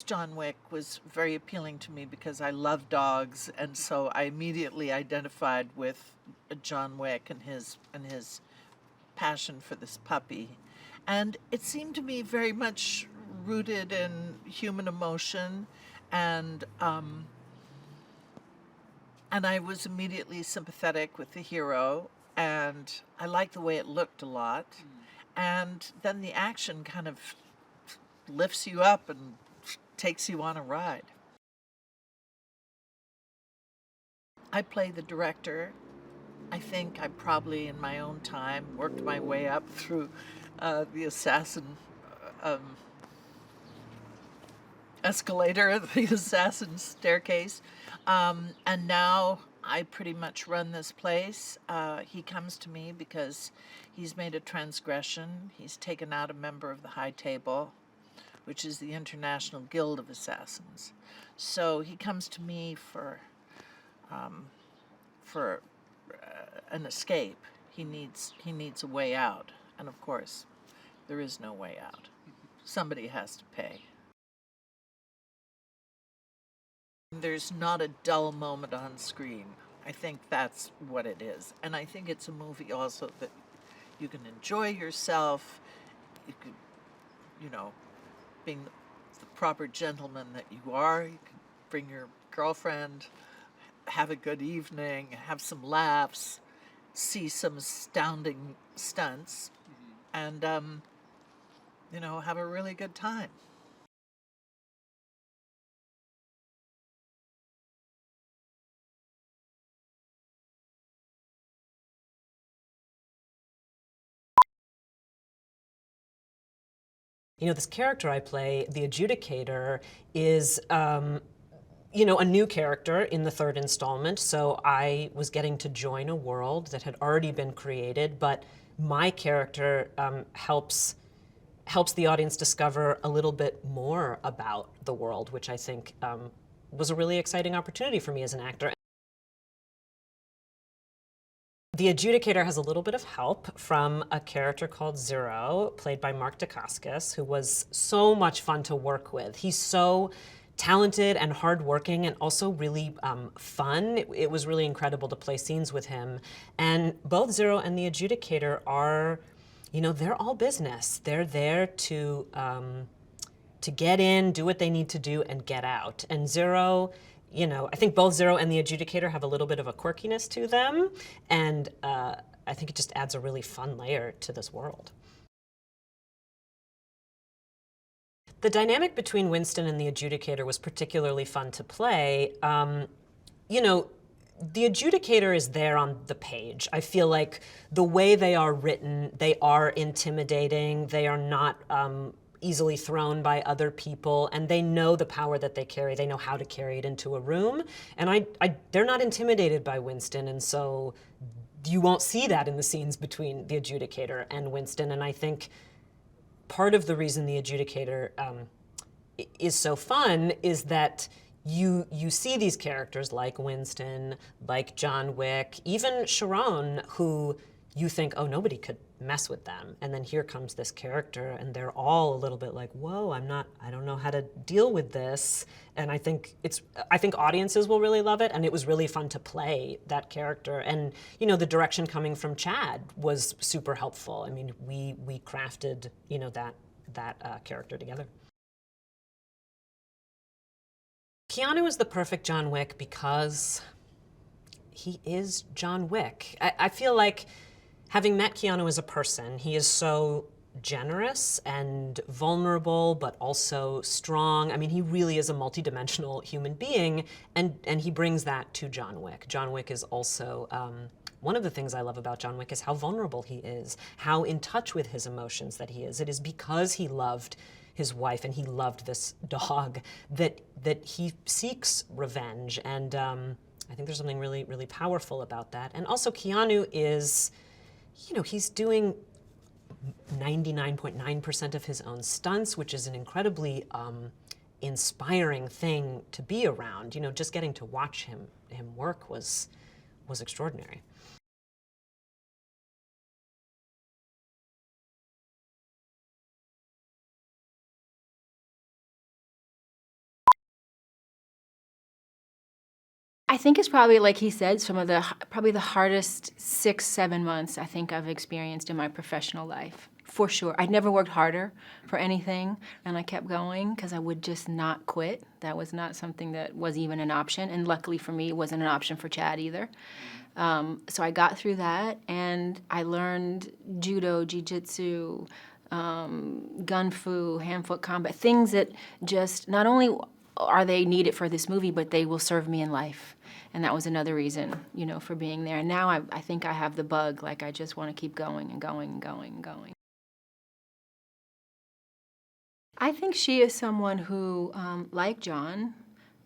John Wick was very appealing to me because I love dogs, and so I immediately identified with John Wick and his passion for this puppy. And it seemed to me very much rooted in human emotion, and um, and I was immediately sympathetic with the hero, and I liked the way it looked a lot. And then the action kind of lifts you up and takes you on a ride. I play the director. I think I probably, in my own time, worked my way up through the assassin um, escalator, the assassin staircase. And now I pretty much run this place. He comes to me because he's made a transgression. He's taken out a member of the High Table, which is the International Guild of Assassins. So he comes to me for an escape. He needs a way out, and of course, there is no way out. Somebody has to pay. There's not a dull moment on screen. I think that's what it is, and I think it's a movie also that you can enjoy yourself. You could, you know, being the proper gentleman that you are, you can bring your girlfriend, have a good evening, have some laughs, see some astounding stunts, and have a really good time. This character I play, the Adjudicator, is, a new character in the third installment. So I was getting to join a world that had already been created, but my character helps the audience discover a little bit more about the world, which I think was a really exciting opportunity for me as an actor. The Adjudicator has a little bit of help from a character called Zero, played by Dacascos, who was so much fun to work with. He's so talented and hardworking and also really fun. It was really incredible to play scenes with him. And both Zero and the Adjudicator are, they're all business. They're there to get in, do what they need to do, and get out. And Zero, I think both Zero and the Adjudicator have a little bit of a quirkiness to them, and I think it just adds a really fun layer to this world. The dynamic between Winston and the Adjudicator was particularly fun to play. The Adjudicator is there on the page. I feel like the way they are written, they are intimidating. They are not easily thrown by other people, and they know the power that they carry. They know how to carry it into a room, and they're not intimidated by Winston, and so you won't see that in the scenes between the Adjudicator and Winston. And I think part of the reason the Adjudicator is so fun is that you see these characters like Winston, like John Wick, even Sharon, who you think, oh, nobody could mess with them. And then here comes this character, and they're all a little bit like, whoa, I don't know how to deal with this. And I think audiences will really love it, and it was really fun to play that character. And the direction coming from Chad was super helpful. I mean, we crafted that character together. Keanu is the perfect John Wick because he is John Wick. I feel like, having met Keanu as a person, he is so generous and vulnerable, but also strong. I mean, he really is a multidimensional human being, and he brings that to John Wick. John Wick is also, one of the things I love about John Wick is how vulnerable he is, how in touch with his emotions that he is. It is because he loved his wife and he loved this dog that he seeks revenge, and I think there's something really, really powerful about that. And also Keanu is, he's doing 99.9% of his own stunts, which is an incredibly inspiring thing to be around. Just getting to watch him work was extraordinary. I think it's probably, like he said, probably the hardest 6-7 months I think I've experienced in my professional life, for sure. I'd never worked harder for anything, and I kept going because I would just not quit. That was not something that was even an option, and luckily for me, it wasn't an option for Chad either. So I got through that, and I learned judo, jiu-jitsu, gun fu, hand-foot combat, things that just, not only are they needed for this movie, but they will serve me in life. And that was another reason, you know, for being there. And now I think I have the bug, like I just want to keep going and going and going and going. I think she is someone who, like John,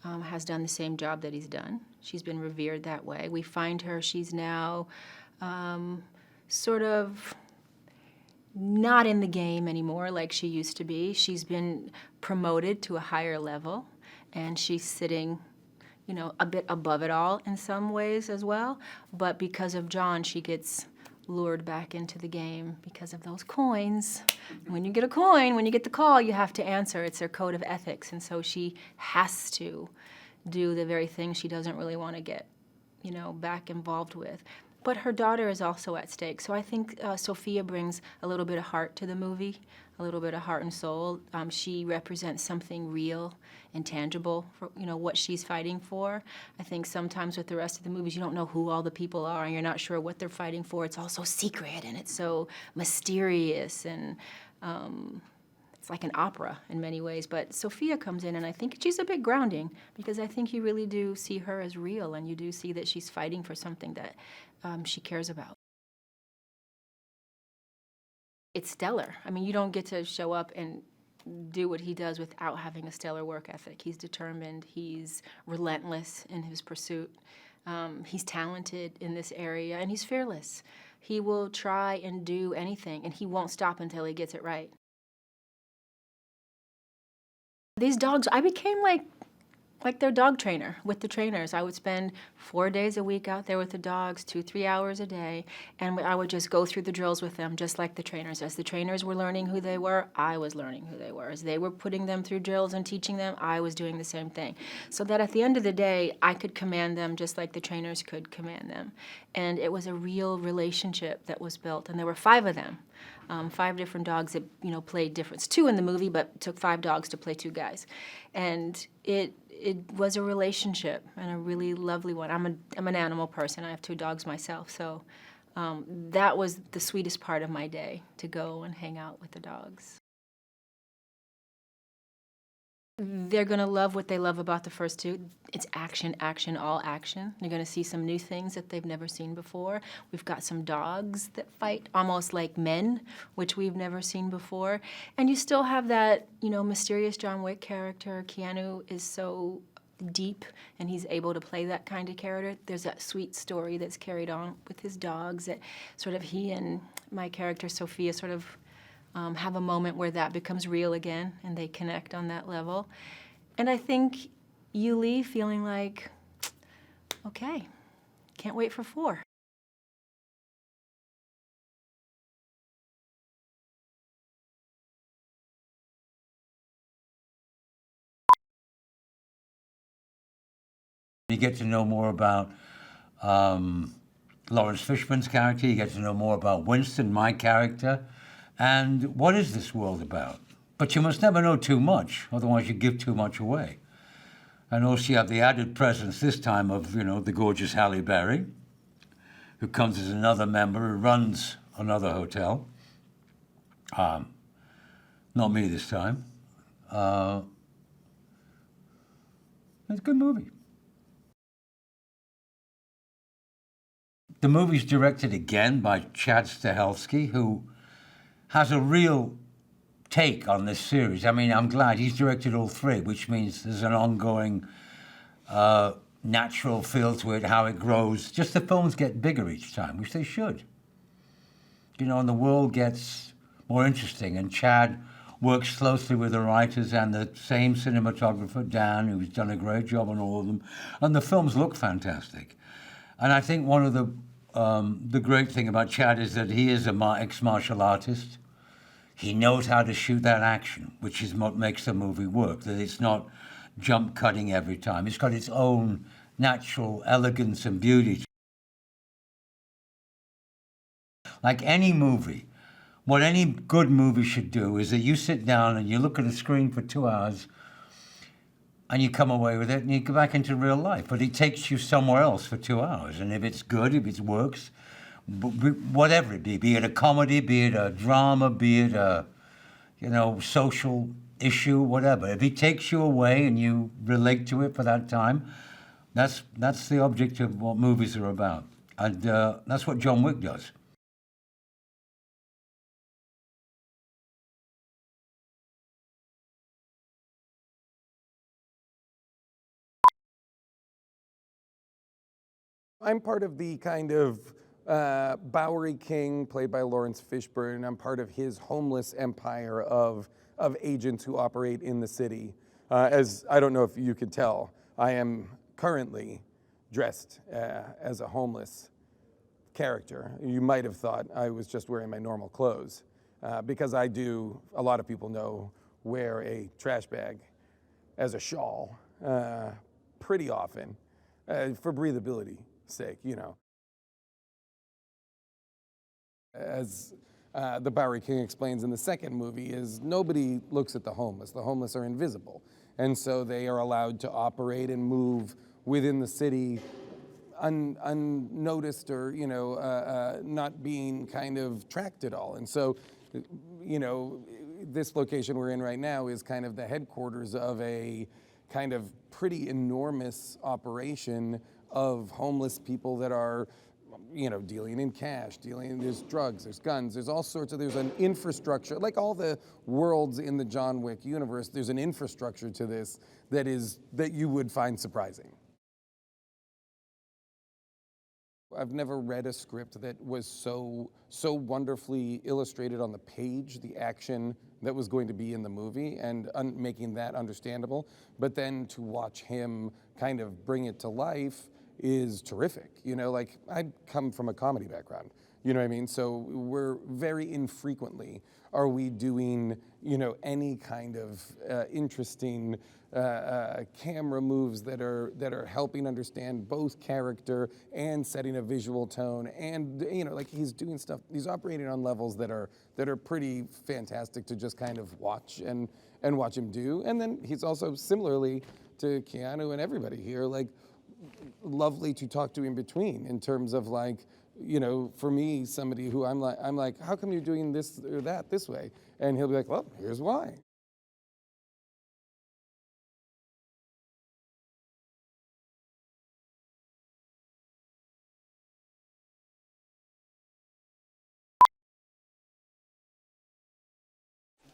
has done the same job that he's done. She's been revered that way. We find her, she's now sort of not in the game anymore like she used to be. She's been promoted to a higher level, and she's sitting, you know, a bit above it all in some ways as well. But because of John, she gets lured back into the game because of those coins. When you get a coin, when you get the call, you have to answer. It's their code of ethics. And so she has to do the very thing she doesn't really want to get, you know, back involved with. But her daughter is also at stake. So I think Sophia brings a little bit of heart to the movie, a little bit of heart and soul. She represents something real and tangible for, you know, what she's fighting for. I think sometimes with the rest of the movies, you don't know who all the people are, and you're not sure what they're fighting for. It's all so secret, and it's so mysterious, and it's like an opera in many ways. But Sophia comes in, and I think she's a bit grounding, because I think you really do see her as real, and you do see that she's fighting for something that she cares about. It's stellar. I mean, you don't get to show up and do what he does without having a stellar work ethic. He's determined, he's relentless in his pursuit, he's talented in this area, and he's fearless. He will try and do anything, and he won't stop until he gets it right. These dogs, I became like their dog trainer with the trainers. I would spend 4 days a week out there with the dogs, 2-3 hours a day, and I would just go through the drills with them just like the trainers. As the trainers were learning who they were, I was learning who they were. As they were putting them through drills and teaching them, I was doing the same thing. So that at the end of the day, I could command them just like the trainers could command them. And it was a real relationship that was built, and there were 5 of them. 5 different dogs that, you know, played different. 2 in the movie, but it took 5 dogs to play 2 guys. And it was a relationship, and a really lovely one. I'm an animal person. I have 2 dogs myself, so that was the sweetest part of my day, to go and hang out with the dogs. They're going to love what they love about the first 2. It's action, action, all action. They're going to see some new things that they've never seen before. We've got some dogs that fight almost like men, which we've never seen before. And you still have that, you know, mysterious John Wick character. Keanu is so deep, and he's able to play that kind of character. There's that sweet story that's carried on with his dogs, that sort of he and my character, Sophia, sort of have a moment where that becomes real again, and they connect on that level. And I think you leave feeling like, okay, can't wait for 4. You get to know more about Laurence Fishburne's character, you get to know more about Winston, my character, and what is this world about? But you must never know too much, otherwise you give too much away. And also you have the added presence this time of, you know, the gorgeous Halle Berry, who comes as another member, who runs another hotel. Not me this time. It's a good movie. The movie's directed again by Chad Stahelski, who has a real take on this series. I mean, I'm glad he's directed all 3, which means there's an ongoing natural feel to it, how it grows. Just the films get bigger each time, which they should. You know, and the world gets more interesting, and Chad works closely with the writers and the same cinematographer, Dan, who's done a great job on all of them, and the films look fantastic. And I think one of the great thing about Chad is that he is an ex-martial artist. He knows how to shoot that action, which is what makes the movie work, that it's not jump cutting every time. It's got its own natural elegance and beauty. Like any movie, what any good movie should do is that you sit down and you look at a screen for 2 hours and you come away with it and you go back into real life. But it takes you somewhere else for 2 hours. And if it's good, if it works, whatever it be it a comedy, be it a drama, be it a, social issue, whatever. If it takes you away and you relate to it for that time, that's the object of what movies are about. And that's what John Wick does. I'm part of the kind of Bowery King, played by Laurence Fishburne. I'm part of his homeless empire of agents who operate in the city. As I don't know if you could tell, I am currently dressed as a homeless character. You might have thought I was just wearing my normal clothes because I do, a lot of people know, wear a trash bag as a shawl pretty often for breathability sake, As the Bowery King explains in the second movie, is nobody looks at the homeless. The homeless are invisible. And so they are allowed to operate and move within the city unnoticed or, not being kind of tracked at all. And so, this location we're in right now is kind of the headquarters of a kind of pretty enormous operation of homeless people that are, dealing in cash, there's drugs, there's guns, there's all sorts of, there's an infrastructure, like all the worlds in the John Wick universe, there's an infrastructure to this that you would find surprising. I've never read a script that was so wonderfully illustrated on the page, the action that was going to be in the movie, and making that understandable. But then to watch him kind of bring it to life is terrific. I come from a comedy background, you know what I mean? So we're very infrequently are we doing, any kind of interesting camera moves that are helping understand both character and setting a visual tone, and he's doing stuff. He's operating on levels that are pretty fantastic to just kind of watch and watch him do. And then he's also, similarly to Keanu and everybody here, lovely to talk to in between, in terms of for me, somebody who I'm like, how come you're doing this or that this way? And he'll be like, well, here's why.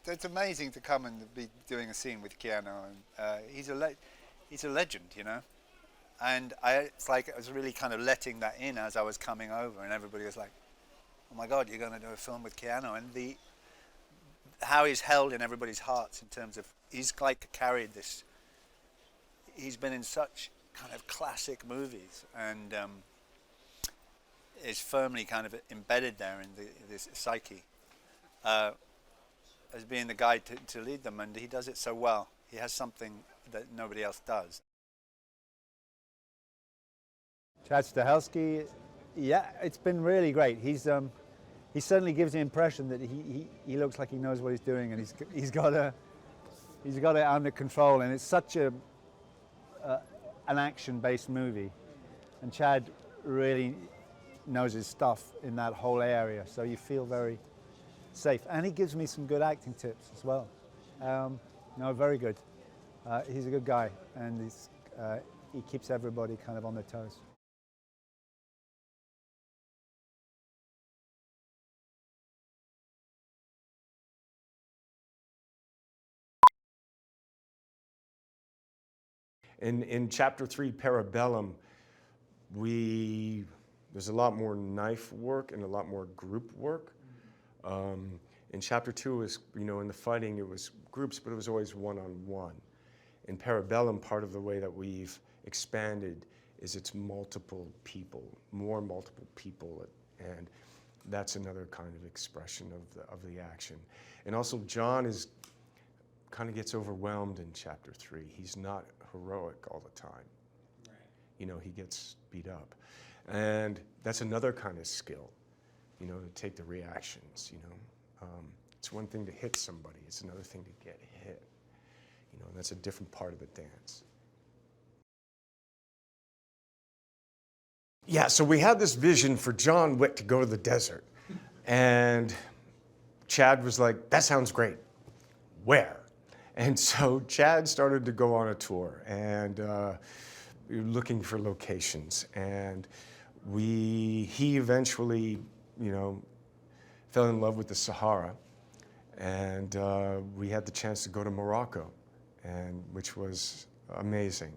It's amazing to come and be doing a scene with Keanu. He's a legend, And it's like I was really kind of letting that in as I was coming over, and everybody was like, "Oh my God, you're going to do a film with Keanu!" And how he's held in everybody's hearts in terms of he's carried this. He's been in such kind of classic movies, and is firmly kind of embedded there in this psyche. As being the guy to lead them, and he does it so well. He has something that nobody else does. Chad Stahelski, yeah, it's been really great. He certainly gives the impression that he looks like he knows what he's doing, and he's got it under control. And it's such an action-based movie, and Chad really knows his stuff in that whole area. So you feel very safe, and he gives me some good acting tips as well. Very good. He's a good guy, and he keeps everybody kind of on their toes. In Chapter 3, Parabellum, there's a lot more knife work and a lot more group work. In Chapter 2, in the fighting, it was groups, but it was always one-on-one. In Parabellum, part of the way that we've expanded is it's multiple people, and that's another kind of expression of the action. And also, John kind of gets overwhelmed in Chapter 3. He's not heroic all the time. Right. he gets beat up. And that's another kind of skill, to take the reactions, It's one thing to hit somebody, it's another thing to get hit. And that's a different part of the dance. Yeah, so we had this vision for John Wick to go to the desert. And Chad was like, that sounds great. Where? And so Chad started to go on a tour, and we were looking for locations. And he eventually, fell in love with the Sahara. And we had the chance to go to Morocco, which was amazing.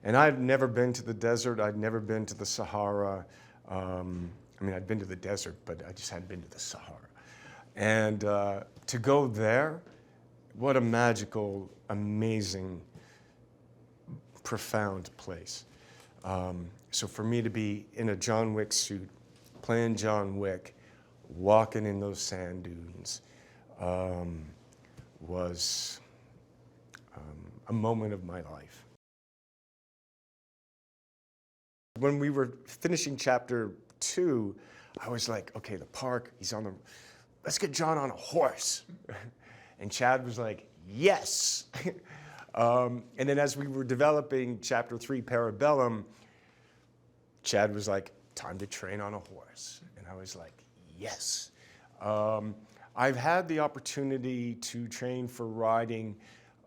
And I'd never been to the desert. I'd never been to the Sahara. I'd been to the desert, but I just hadn't been to the Sahara. And to go there, what a magical, amazing, profound place. So for me to be in a John Wick suit, playing John Wick, walking in those sand dunes, was a moment of my life. When we were finishing chapter 2, I was like, okay, the park, let's get John on a horse. And Chad was like, yes. And then as we were developing chapter 3, Parabellum, Chad was like, time to train on a horse. And I was like, yes. I've had the opportunity to train for riding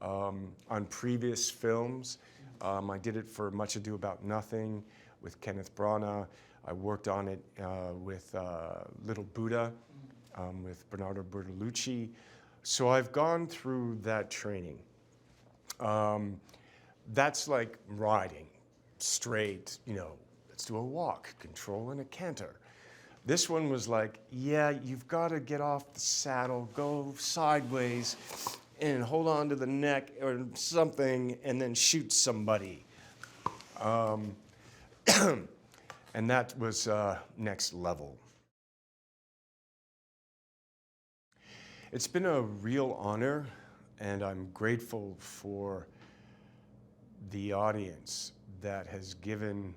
on previous films. I did it for Much Ado About Nothing with Kenneth Branagh. I worked on it with Little Buddha, with Bernardo Bertolucci. So I've gone through that training. That's like riding, straight, let's do a walk, control and a canter. This one was like, yeah, you've got to get off the saddle, go sideways, and hold on to the neck or something, and then shoot somebody. And that was next level. It's been a real honor, and I'm grateful for the audience that has given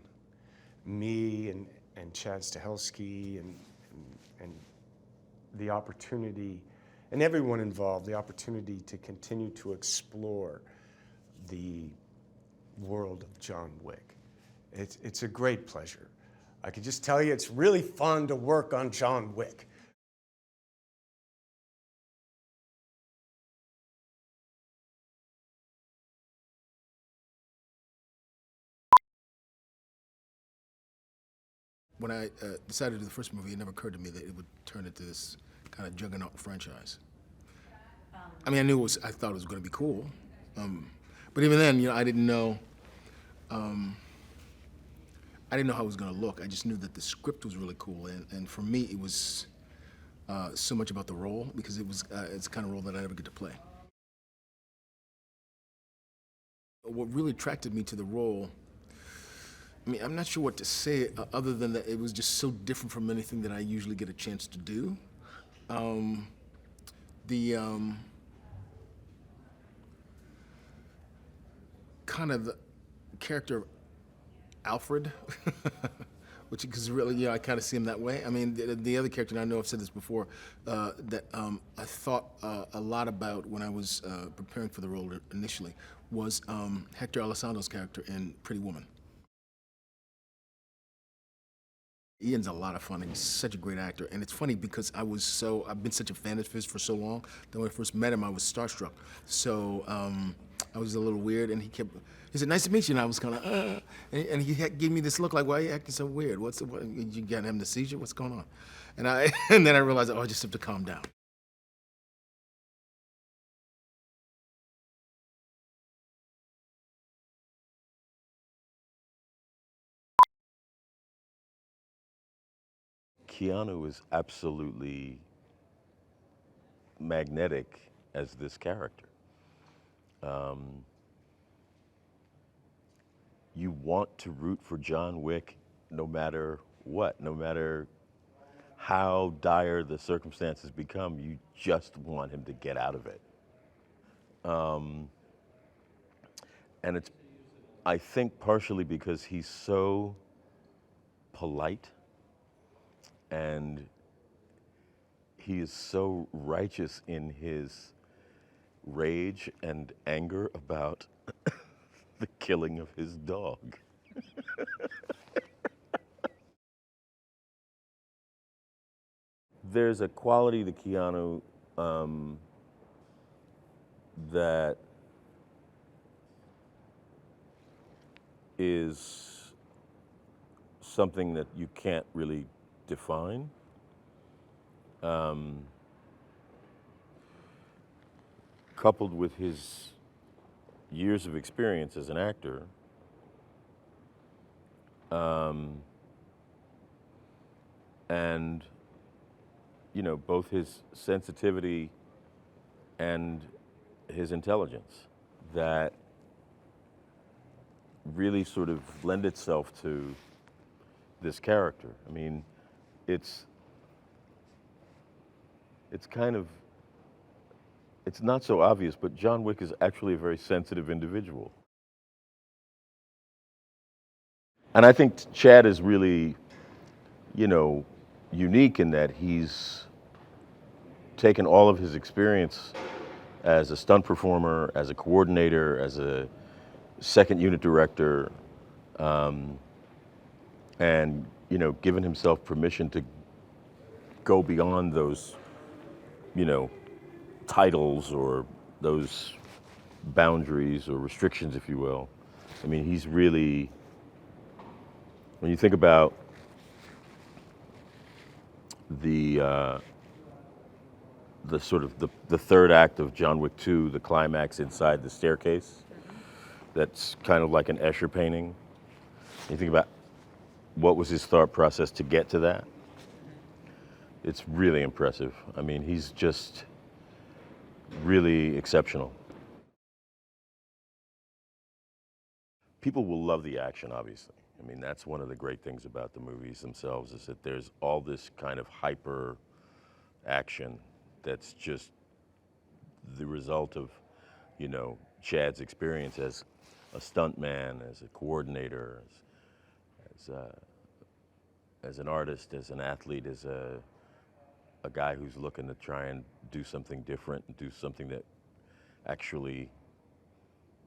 me and Chad Stahelski and the opportunity, and everyone involved, the opportunity to continue to explore the world of John Wick. It's a great pleasure. I can just tell you it's really fun to work on John Wick. When I decided to do the first movie, it never occurred to me that it would turn into this kind of juggernaut franchise. I thought it was going to be cool. But even then, I didn't know how it was going to look. I just knew that the script was really cool. And for me, it was so much about the role, because it's the kind of role that I never get to play. What really attracted me to the role, I'm not sure what to say other than that it was just so different from anything that I usually get a chance to do. Kind of the character of Alfred, which is really, I kind of see him that way. The other character, and I know I've said this before, that I thought a lot about when I was preparing for the role initially was Hector Alessandro's character in Pretty Woman. Ian's a lot of fun, and he's such a great actor. And it's funny because I've been such a fan of his for so long that when I first met him, I was starstruck. So I was a little weird, and he said, nice to meet you, and I was kind of, and he gave me this look like, why are you acting so weird? What, you got having a seizure? What's going on? And then I realized, I just have to calm down. Keanu is absolutely magnetic as this character. You want to root for John Wick no matter what, no matter how dire the circumstances become, you just want him to get out of it. And I think partially because he's so polite and he is so righteous in his rage and anger about the killing of his dog. There's a quality to Keanu that is something that you can't really define. Coupled with his years of experience as an actor, and you know, both his sensitivity and his intelligence that really sort of lend itself to this character. I mean, it's kind of, it's not so obvious, but John Wick is actually a very sensitive individual. And I think Chad is really, you know, unique in that he's taken all of his experience as a stunt performer, as a coordinator, as a second unit director, and, you know, given himself permission to go beyond those, you know, titles or those boundaries or restrictions, if you will. I mean, he's really, when you think about the sort of the third act of John Wick 2, the climax inside the staircase, that's kind of like an Escher painting. You think about what was his thought process to get to that. It's really impressive. I mean, he's just really exceptional. People will love the action, obviously. I mean, that's one of the great things about the movies themselves, is that there's all this kind of hyper action that's just the result of, you know, Chad's experience as a stuntman, as a coordinator, as an artist, as an athlete, as a guy who's looking to try and do something different and do something that actually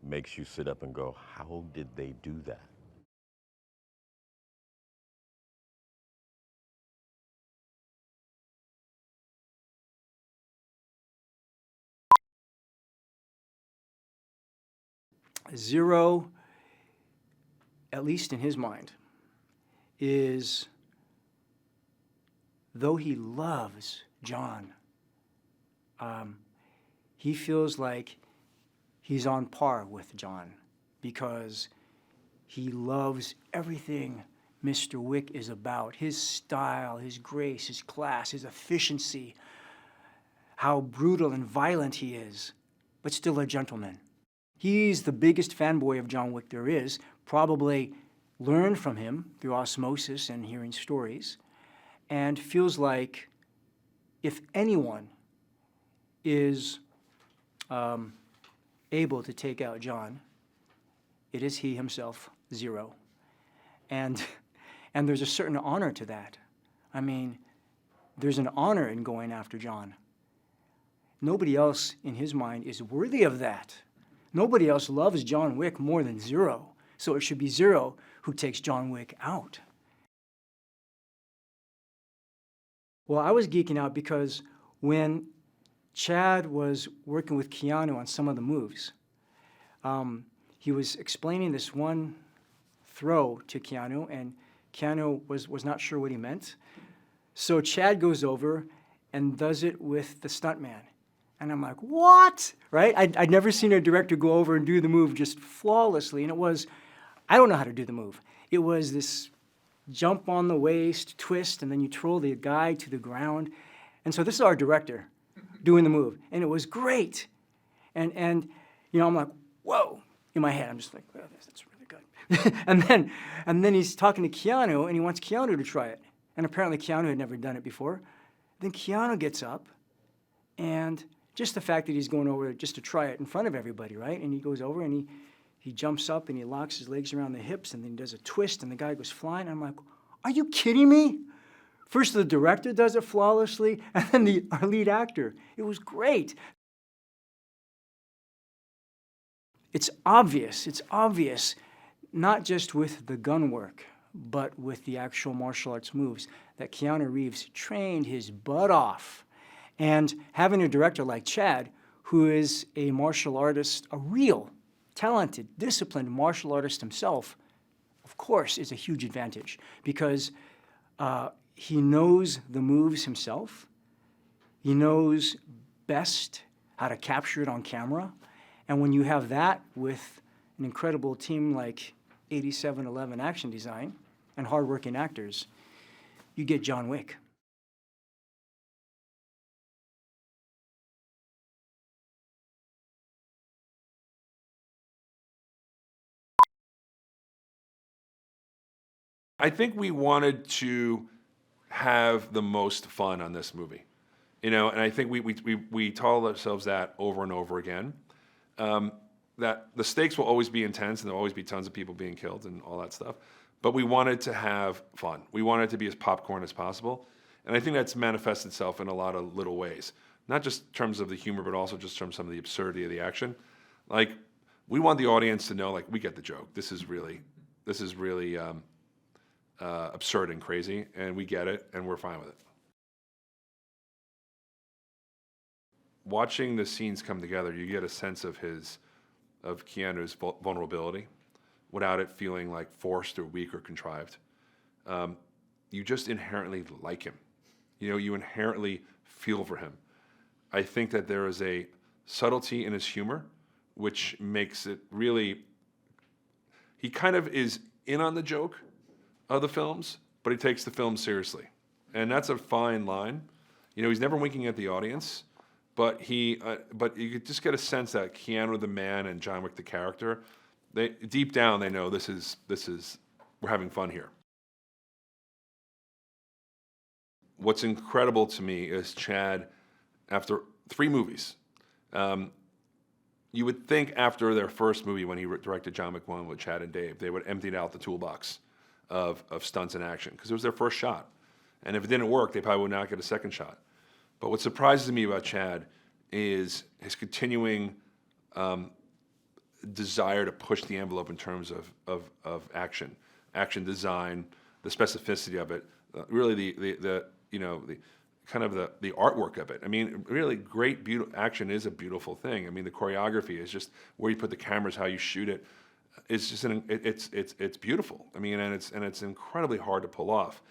makes you sit up and go, how did they do that? Zero, at least in his mind, is, though he loves John, he feels like he's on par with John because he loves everything Mr. Wick is about. His style, his grace, his class, his efficiency, how brutal and violent he is, but still a gentleman. He's the biggest fanboy of John Wick there is, probably learned from him through osmosis and hearing stories, and feels like if anyone is able to take out John, it is he himself, Zero. And there's a certain honor to that. I mean, there's an honor in going after John. Nobody else in his mind is worthy of that. Nobody else loves John Wick more than Zero. So it should be Zero who takes John Wick out. Well, I was geeking out because when Chad was working with Keanu on some of the moves, he was explaining this one throw to Keanu, and Keanu was not sure what he meant. So Chad goes over and does it with the stuntman. And I'm like, what? Right? I'd never seen a director go over and do the move just flawlessly. And it was, I don't know how to do the move. It was this jump on the waist, twist, and then you twirl the guy to the ground. And so this is our director doing the move. And it was great. And you know, I'm like, whoa. In my head, I'm just like, well, that's really good. and then he's talking to Keanu, and he wants Keanu to try it. And apparently Keanu had never done it before. Then Keanu gets up, and just the fact that he's going over just to try it in front of everybody, right? And he goes over and he jumps up and he locks his legs around the hips and then he does a twist and the guy goes flying. I'm like, are you kidding me? First the director does it flawlessly and then our lead actor. It was great. It's obvious, not just with the gun work, but with the actual martial arts moves, that Keanu Reeves trained his butt off. And having a director like Chad, who is a martial artist, a real, talented, disciplined martial artist himself, of course, is a huge advantage because he knows the moves himself. He knows best how to capture it on camera. And when you have that with an incredible team like 8711 Action Design and hardworking actors, you get John Wick. I think we wanted to have the most fun on this movie, and I think we told ourselves that over and over again, that the stakes will always be intense and there'll always be tons of people being killed and all that stuff, but we wanted to have fun. We wanted it to be as popcorn as possible, and I think that's manifested itself in a lot of little ways, not just in terms of the humor, but also just in terms of some of the absurdity of the action. Like, we want the audience to know, like, we get the joke. This is really absurd and crazy, and we get it, and we're fine with it. Watching the scenes come together, you get a sense of Keanu's vulnerability without it feeling like forced or weak or contrived. You just inherently like him. You inherently feel for him. I think that there is a subtlety in his humor, which makes it really, he kind of is in on the joke of the films, but he takes the film seriously. And that's a fine line. He's never winking at the audience, but you could just get a sense that Keanu the man and John Wick the character, deep down they know this is we're having fun here. What's incredible to me is Chad, after 3 movies, you would think after their first movie when he directed John Wick 1 with Chad and Dave, they would empty out the toolbox of stunts and action because it was their first shot. And if it didn't work, they probably would not get a second shot. But what surprises me about Chad is his continuing desire to push the envelope in terms of action design, the specificity of it, really the kind of the artwork of it. I mean, really great, beautiful action is a beautiful thing. I mean, the choreography is just where you put the cameras, how you shoot it. It's just it's beautiful. I mean, and it's incredibly hard to pull off,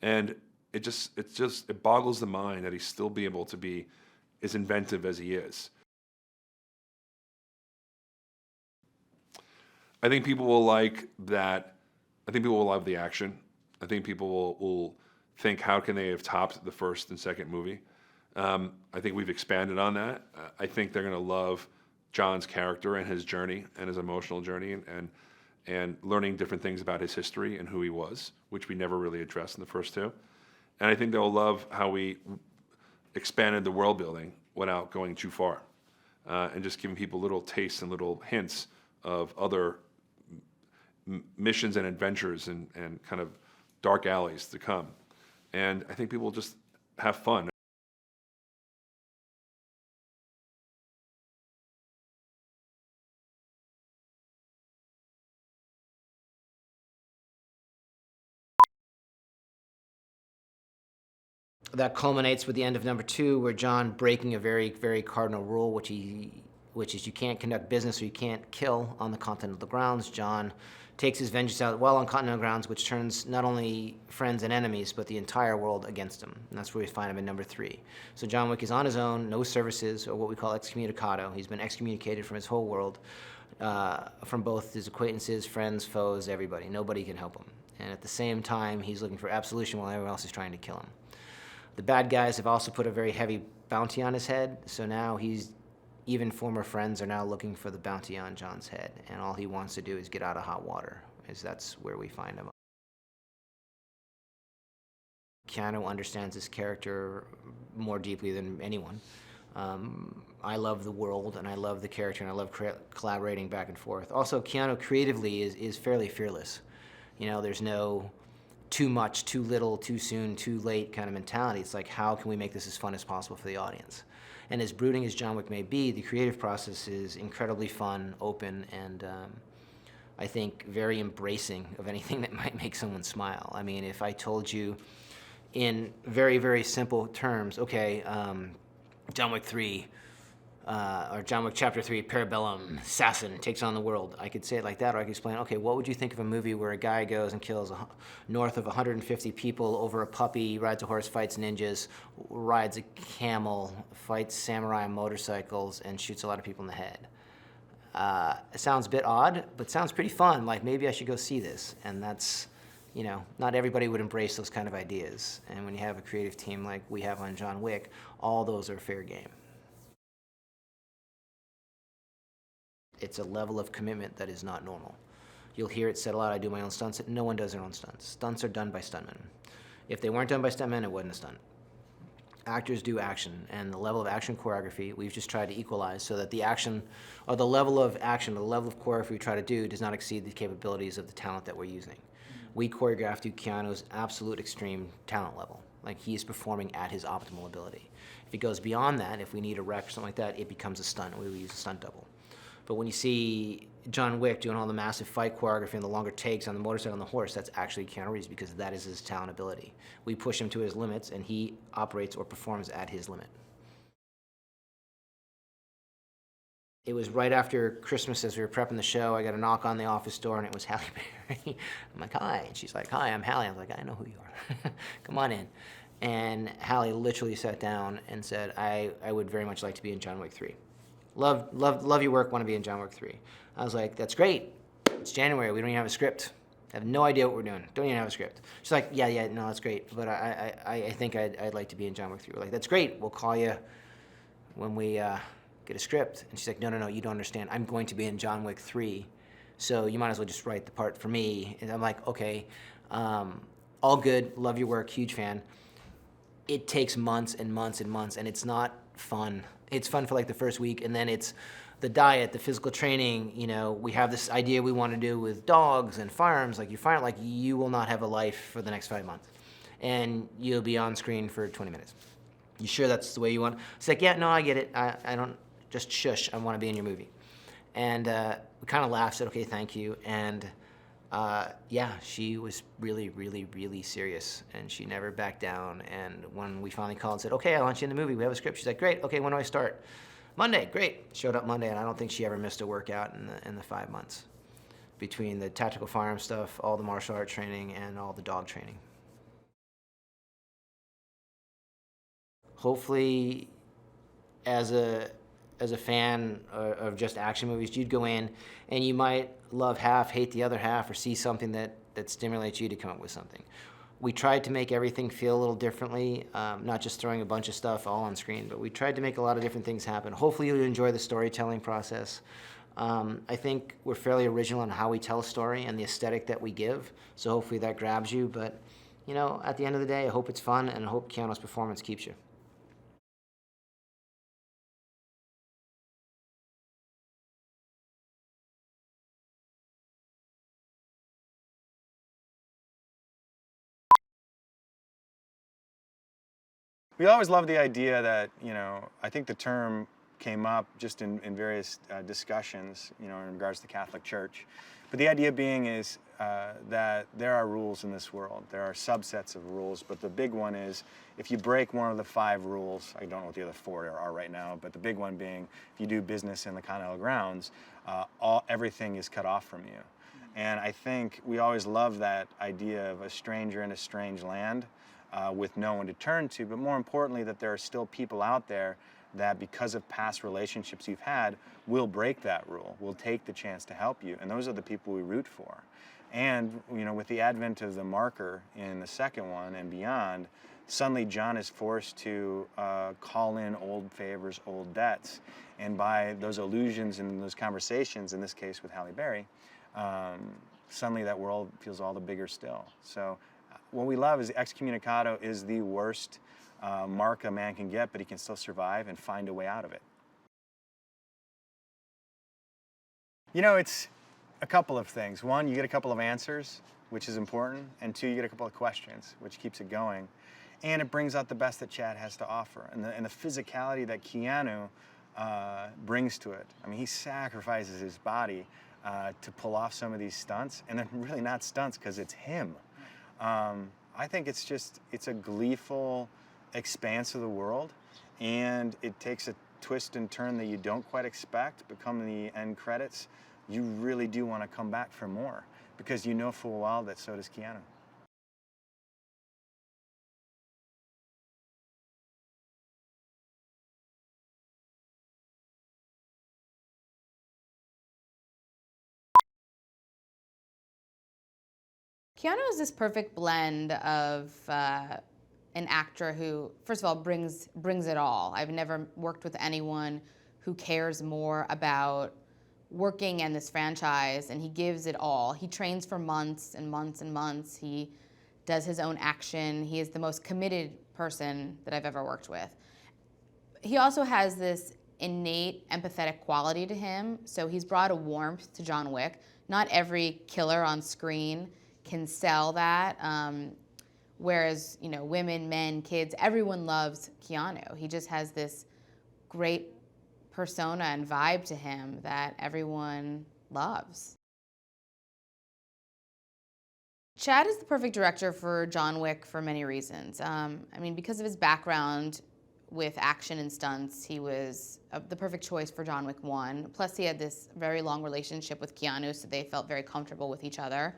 and it boggles the mind that he's still be able to be as inventive as he is. I think people will like that. I think people will love the action. I think people will think, how can they have topped the first and second movie? I think we've expanded on that. I think they're going to love John's character and his journey and his emotional journey and learning different things about his history and who he was, which we never really addressed in the first 2. And I think they'll love how we expanded the world building without going too far, and just giving people little tastes and little hints of other missions and adventures and kind of dark alleys to come. And I think people will just have fun. That culminates with the end of number 2, where John, breaking a very, very cardinal rule, which is you can't conduct business or you can't kill on the continental grounds. John takes his vengeance out well on continental grounds, which turns not only friends and enemies, but the entire world against him. And that's where we find him in number 3. So John Wick is on his own, no services, or what we call excommunicado. He's been excommunicated from his whole world, from both his acquaintances, friends, foes, everybody. Nobody can help him. And at the same time, he's looking for absolution while everyone else is trying to kill him. The bad guys have also put a very heavy bounty on his head, so now even former friends are now looking for the bounty on John's head, and all he wants to do is get out of hot water, that's where we find him. Keanu understands his character more deeply than anyone. I love the world, and I love the character, and I love collaborating back and forth. Also, Keanu creatively is fairly fearless. You know, there's no too much, too little, too soon, too late kind of mentality. It's like, how can we make this as fun as possible for the audience? And as brooding as John Wick may be, the creative process is incredibly fun, open, and I think very embracing of anything that might make someone smile. I mean, if I told you in very, very simple terms, okay, John Wick 3, or John Wick Chapter 3, Parabellum, assassin takes on the world. I could say it like that, or I could explain, okay, what would you think of a movie where a guy goes and kills north of 150 people over a puppy, rides a horse, fights ninjas, rides a camel, fights samurai on motorcycles, and shoots a lot of people in the head? It sounds a bit odd, but sounds pretty fun. Like, maybe I should go see this. And that's, you know, not everybody would embrace those kind of ideas. And when you have a creative team like we have on John Wick, all those are fair game. It's a level of commitment that is not normal. You'll hear it said a lot, I do my own stunts. No one does their own stunts. Stunts are done by stuntmen. If they weren't done by stuntmen, it wasn't a stunt. Actors do action, and the level of action choreography, we've just tried to equalize so that the action, or the level of action, or the level of choreography we try to do does not exceed the capabilities of the talent that we're using. We choreograph to Keanu's absolute extreme talent level. Like, he is performing at his optimal ability. If he goes beyond that, if we need a wreck or something like that, it becomes a stunt, and we will use a stunt double. But when you see John Wick doing all the massive fight choreography and the longer takes on the motorcycle on the horse, that's actually Keanu Reeves, because that is his talent ability. We push him to his limits, and he operates or performs at his limit. It was right after Christmas, as we were prepping the show, I got a knock on the office door, and it was Halle Berry. I'm like, hi. And she's like, hi, I'm Halle. I'm like, I know who you are. Come on in. And Halle literally sat down and said, I would very much like to be in John Wick 3. Love your work, want to be in John Wick 3. I was like, that's great. It's January, we don't even have a script. I have no idea what we're doing. Don't even have a script. She's like, yeah, no, that's great, but I think I'd like to be in John Wick 3. We're like, that's great, we'll call you when we get a script. And she's like, no, you don't understand. I'm going to be in John Wick 3, so you might as well just write the part for me. And I'm like, okay, all good, love your work, huge fan. It takes months and months and months, and it's not fun. It's fun for like the first week, and then it's the diet, the physical training. You know, we have this idea we want to do with dogs and firearms. Like, you will not have a life for the next 5 months, and you'll be on screen for 20 minutes. You sure that's the way you want? It's like, yeah, no, I get it. I don't, just shush, I want to be in your movie. And we kind of laughed, said, okay, thank you. And yeah, she was really, really, really serious, and she never backed down. And when we finally called and said, okay, I want you in the movie, we have a script, she's like, great, okay, when do I start? Monday, great. Showed up Monday, and I don't think she ever missed a workout in the 5 months between the tactical firearm stuff, all the martial art training, and all the dog training. Hopefully, as a fan of just action movies, you'd go in and you might love half, hate the other half, or see something that stimulates you to come up with something. We tried to make everything feel a little differently, not just throwing a bunch of stuff all on screen, but we tried to make a lot of different things happen. Hopefully you'll enjoy the storytelling process. I think we're fairly original in how we tell a story and the aesthetic that we give, so hopefully that grabs you. But, you know, at the end of the day, I hope it's fun, and I hope Keanu's performance keeps you. We always loved the idea that, you know, I think the term came up just in various discussions, you know, in regards to the Catholic Church. But the idea being is that there are rules in this world. There are subsets of rules, but the big one is if you break one of the 5 rules, I don't know what the other 4 are right now, but the big one being if you do business in the continental grounds, everything is cut off from you. And I think we always love that idea of a stranger in a strange land. With no one to turn to, but more importantly that there are still people out there that because of past relationships you've had will break that rule, will take the chance to help you, and those are the people we root for. And you know, with the advent of the marker in the second one and beyond, suddenly John is forced to call in old favors, old debts, and by those allusions and those conversations, in this case with Halle Berry, suddenly that world feels all the bigger still. So what we love is excommunicado is the worst mark a man can get, but he can still survive and find a way out of it. You know, it's a couple of things. One, you get a couple of answers, which is important, and two, you get a couple of questions, which keeps it going. And it brings out the best that Chad has to offer, and the physicality that Keanu brings to it. I mean, he sacrifices his body to pull off some of these stunts, and they're really not stunts because it's him. I think it's a gleeful expanse of the world, and it takes a twist and turn that you don't quite expect, but come the end credits, you really do want to come back for more, because you know full well that so does Keanu. Keanu is this perfect blend of an actor who, first of all, brings it all. I've never worked with anyone who cares more about working in this franchise, and he gives it all. He trains for months and months and months. He does his own action. He is the most committed person that I've ever worked with. He also has this innate empathetic quality to him, so he's brought a warmth to John Wick. Not every killer on screen can sell that, whereas, you know, women, men, kids, everyone loves Keanu. He just has this great persona and vibe to him that everyone loves. Chad is the perfect director for John Wick for many reasons. I mean, because of his background with action and stunts, he was the perfect choice for John Wick 1. Plus, he had this very long relationship with Keanu, so they felt very comfortable with each other.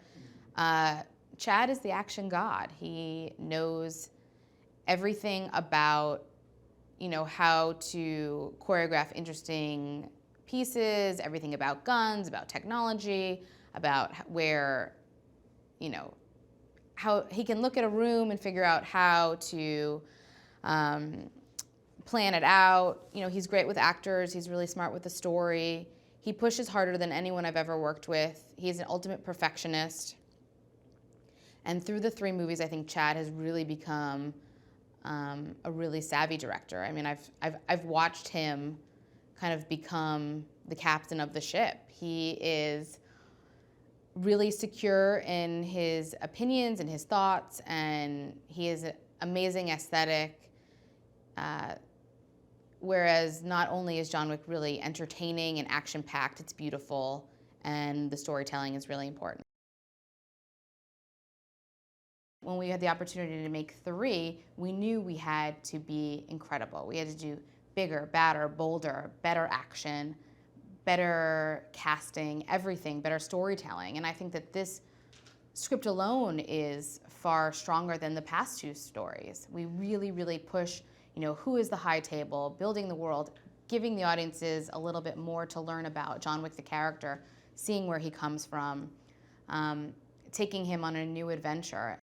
Chad is the action god. He knows everything about, you know, how to choreograph interesting pieces, everything about guns, about technology, about where, you know, how he can look at a room and figure out how to plan it out. You know, he's great with actors. He's really smart with the story. He pushes harder than anyone I've ever worked with. He's an ultimate perfectionist. And through the 3 movies, I think Chad has really become a really savvy director. I mean, I've watched him kind of become the captain of the ship. He is really secure in his opinions and his thoughts, and he has an amazing aesthetic. Whereas not only is John Wick really entertaining and action-packed, it's beautiful, and the storytelling is really important. When we had the opportunity to make 3, we knew we had to be incredible. We had to do bigger, badder, bolder, better action, better casting, everything, better storytelling. And I think that this script alone is far stronger than the past 2 stories. We really, really push, you know, who is the high table, building the world, giving the audiences a little bit more to learn about John Wick the character, seeing where he comes from, taking him on a new adventure.